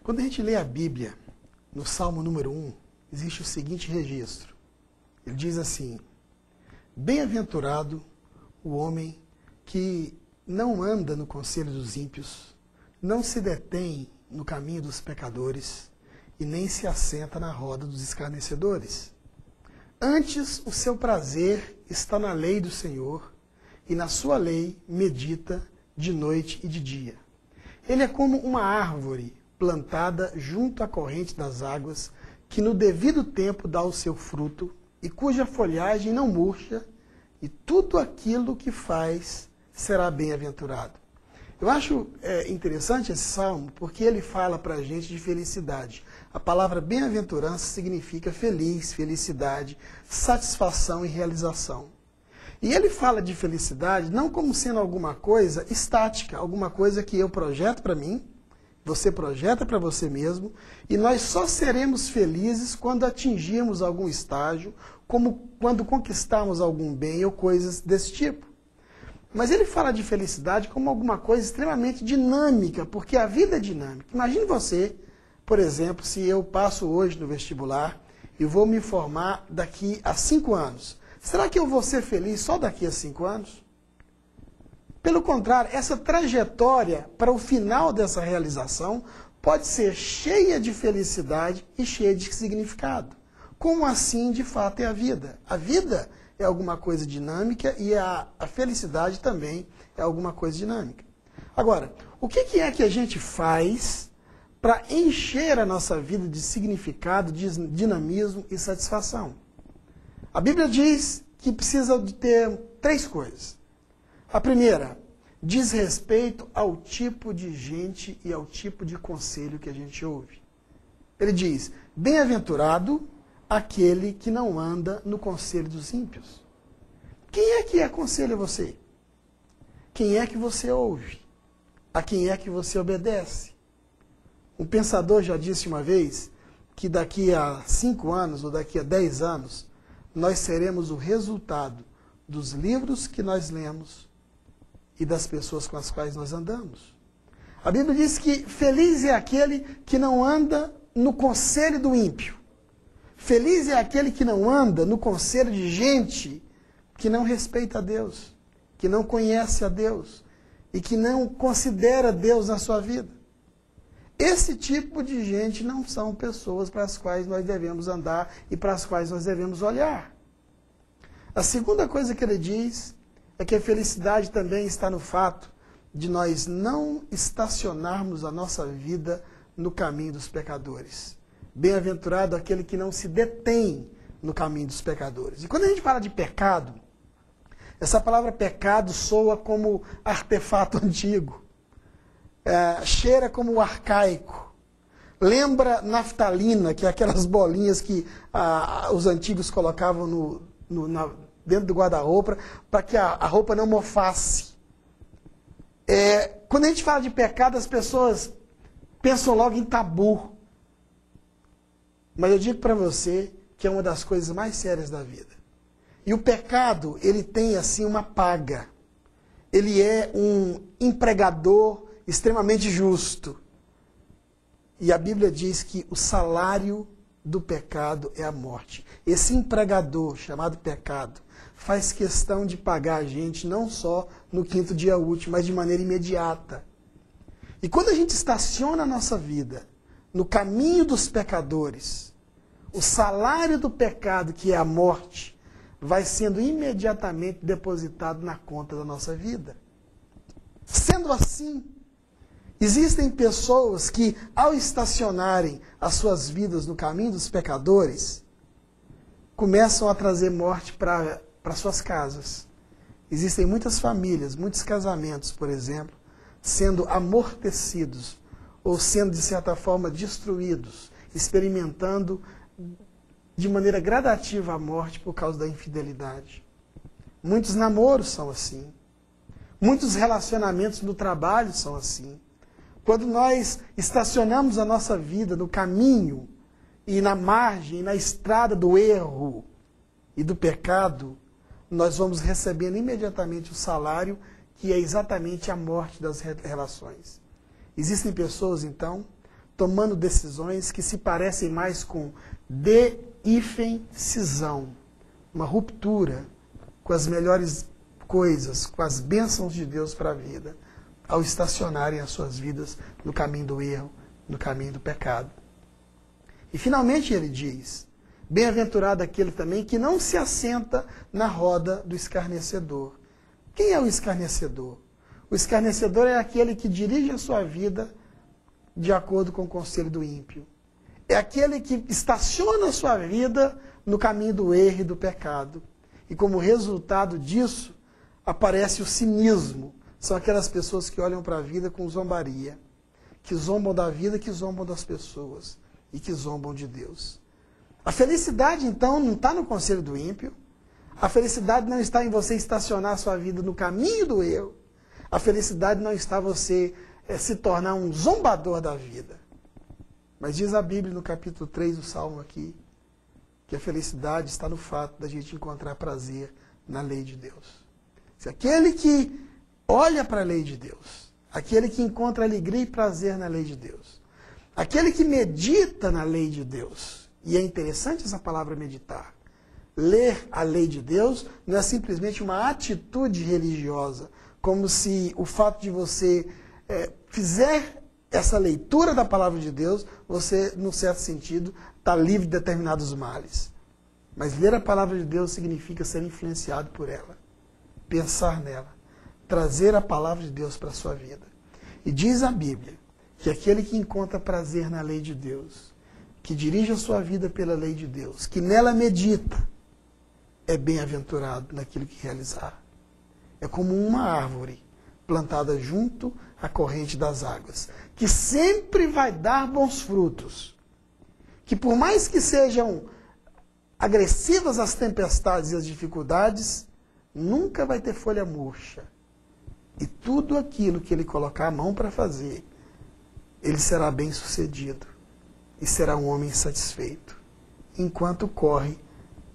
Quando a gente lê a Bíblia, no Salmo número 1, existe o seguinte registro. Ele diz assim: bem-aventurado o homem que não anda no conselho dos ímpios, não se detém no caminho dos pecadores e nem se assenta na roda dos escarnecedores. Antes, o seu prazer está na lei do Senhor, e na sua lei medita de noite e de dia. Ele é como uma árvore plantada junto à corrente das águas, que no devido tempo dá o seu fruto, e cuja folhagem não murcha, e tudo aquilo que faz será bem-aventurado. Eu acho interessante esse salmo, porque ele fala para a gente de felicidade. A palavra bem-aventurança significa feliz, felicidade, satisfação e realização. E ele fala de felicidade não como sendo alguma coisa estática, alguma coisa que eu projeto para mim, você projeta para você mesmo, e nós só seremos felizes quando atingirmos algum estágio, como quando conquistarmos algum bem ou coisas desse tipo. Mas ele fala de felicidade como alguma coisa extremamente dinâmica, porque a vida é dinâmica. Imagine você, por exemplo, se eu passo hoje no vestibular e vou me formar daqui a 5 anos. Será que eu vou ser feliz só daqui a 5 anos? Pelo contrário, essa trajetória para o final dessa realização pode ser cheia de felicidade e cheia de significado. Como assim, de fato, é a vida? A vida é alguma coisa dinâmica e a felicidade também é alguma coisa dinâmica. Agora, o que é que a gente faz para encher a nossa vida de significado, de dinamismo e satisfação? A Bíblia diz que precisa de ter 3 coisas. A primeira, diz respeito ao tipo de gente e ao tipo de conselho que a gente ouve. Ele diz: bem-aventurado aquele que não anda no conselho dos ímpios. Quem é que aconselha você? Quem é que você ouve? A quem é que você obedece? Um pensador já disse uma vez que daqui a 5 anos ou daqui a 10 anos, nós seremos o resultado dos livros que nós lemos e das pessoas com as quais nós andamos. A Bíblia diz que feliz é aquele que não anda no conselho do ímpio. Feliz é aquele que não anda no conselho de gente que não respeita a Deus, que não conhece a Deus e que não considera Deus na sua vida. Esse tipo de gente não são pessoas para as quais nós devemos andar e para as quais nós devemos olhar. A segunda coisa que ele diz é que a felicidade também está no fato de nós não estacionarmos a nossa vida no caminho dos pecadores. Bem-aventurado aquele que não se detém no caminho dos pecadores. E quando a gente fala de pecado, essa palavra pecado soa como artefato antigo, cheira como arcaico, lembra naftalina, que é aquelas bolinhas que os antigos colocavam dentro do guarda-roupa para que a roupa não mofasse. Quando a gente fala de pecado, as pessoas pensam logo em tabu. Mas eu digo para você que é uma das coisas mais sérias da vida. E o pecado, ele tem assim uma paga. Ele é um empregador extremamente justo. E a Bíblia diz que o salário do pecado é a morte. Esse empregador, chamado pecado, faz questão de pagar a gente não só no 5º dia útil, mas de maneira imediata. E quando a gente estaciona a nossa vida no caminho dos pecadores, o salário do pecado, que é a morte, vai sendo imediatamente depositado na conta da nossa vida. Sendo assim, existem pessoas que, ao estacionarem as suas vidas no caminho dos pecadores, começam a trazer morte para suas casas. Existem muitas famílias, muitos casamentos, por exemplo, sendo amortecidos ou sendo, de certa forma, destruídos, experimentando de maneira gradativa a morte por causa da infidelidade. Muitos namoros são assim. Muitos relacionamentos no trabalho são assim. Quando nós estacionamos a nossa vida no caminho e na margem, na estrada do erro e do pecado, nós vamos recebendo imediatamente o salário, que é exatamente a morte das relações. Existem pessoas, então, tomando decisões que se parecem mais com de-cisão, uma ruptura com as melhores coisas, com as bênçãos de Deus para a vida, ao estacionarem as suas vidas no caminho do erro, no caminho do pecado. E finalmente ele diz, bem-aventurado aquele também que não se assenta na roda do escarnecedor. Quem é o escarnecedor? O escarnecedor é aquele que dirige a sua vida de acordo com o conselho do ímpio. É aquele que estaciona a sua vida no caminho do erro e do pecado. E como resultado disso, aparece o cinismo. São aquelas pessoas que olham para a vida com zombaria, que zombam da vida, que zombam das pessoas e que zombam de Deus. A felicidade, então, não está no conselho do ímpio. A felicidade não está em você estacionar a sua vida no caminho do erro. A felicidade não está em você se tornar um zombador da vida. Mas diz a Bíblia no capítulo 3 do Salmo aqui, que a felicidade está no fato da gente encontrar prazer na lei de Deus. Se aquele que olha para a lei de Deus, aquele que encontra alegria e prazer na lei de Deus, aquele que medita na lei de Deus, e é interessante essa palavra meditar, ler a lei de Deus não é simplesmente uma atitude religiosa, como se o fato de você fizer essa leitura da palavra de Deus, você, num certo sentido, está livre de determinados males. Mas ler a palavra de Deus significa ser influenciado por ela, pensar nela, trazer a palavra de Deus para a sua vida. E diz a Bíblia que aquele que encontra prazer na lei de Deus, que dirige a sua vida pela lei de Deus, que nela medita, é bem-aventurado naquilo que realizar. É como uma árvore plantada junto à corrente das águas, que sempre vai dar bons frutos, que por mais que sejam agressivas as tempestades e as dificuldades, nunca vai ter folha murcha. E tudo aquilo que ele colocar a mão para fazer, ele será bem sucedido e será um homem satisfeito, enquanto corre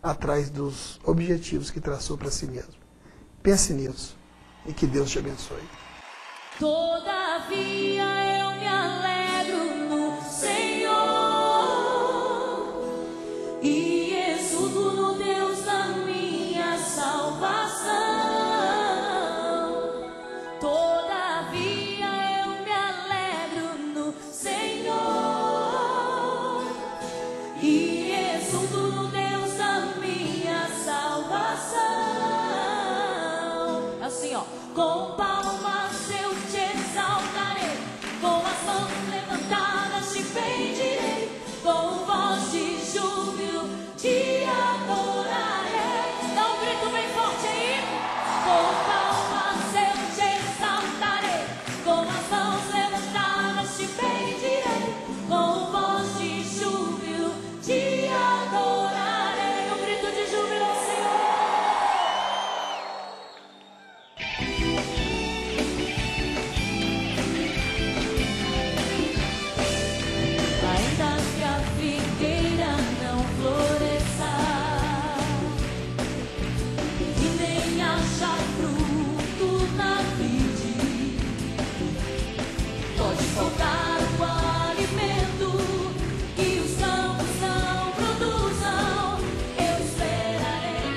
atrás dos objetivos que traçou para si mesmo. Pense nisso e que Deus te abençoe. Todavia eu me alegro no Senhor e exulto no Deus da minha salvação. Todavia eu me alegro no Senhor e exulto no Deus da minha salvação. Assim, ó, com palmas eu te exaltarei, com as mãos levantadas te bendirei, com voz de júbilo te adorarei. Dá um grito bem forte aí. Com palmas eu te exaltarei, com as mãos levantadas te bendirei, com voz de júbilo te adorarei. Um grito de júbilo ao Senhor. Ainda que a figueira não floresça e nem haja fruto na vide, pode faltar o alimento e os campos não produzam, eu esperarei.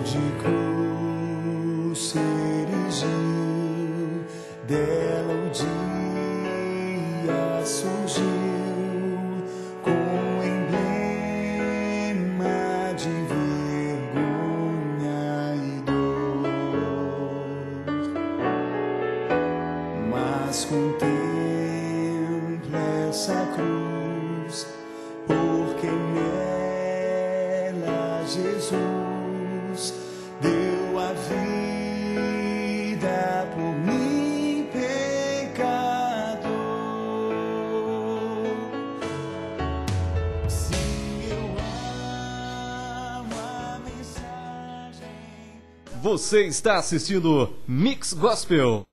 De cruz se erigiu, dela o dia surgiu, com emblema de vergonha e dor. Mas contempla essa cruz, porque nela Jesus deu a vida por mim, pecador. Se eu amo a mensagem. Você está assistindo Mix Gospel.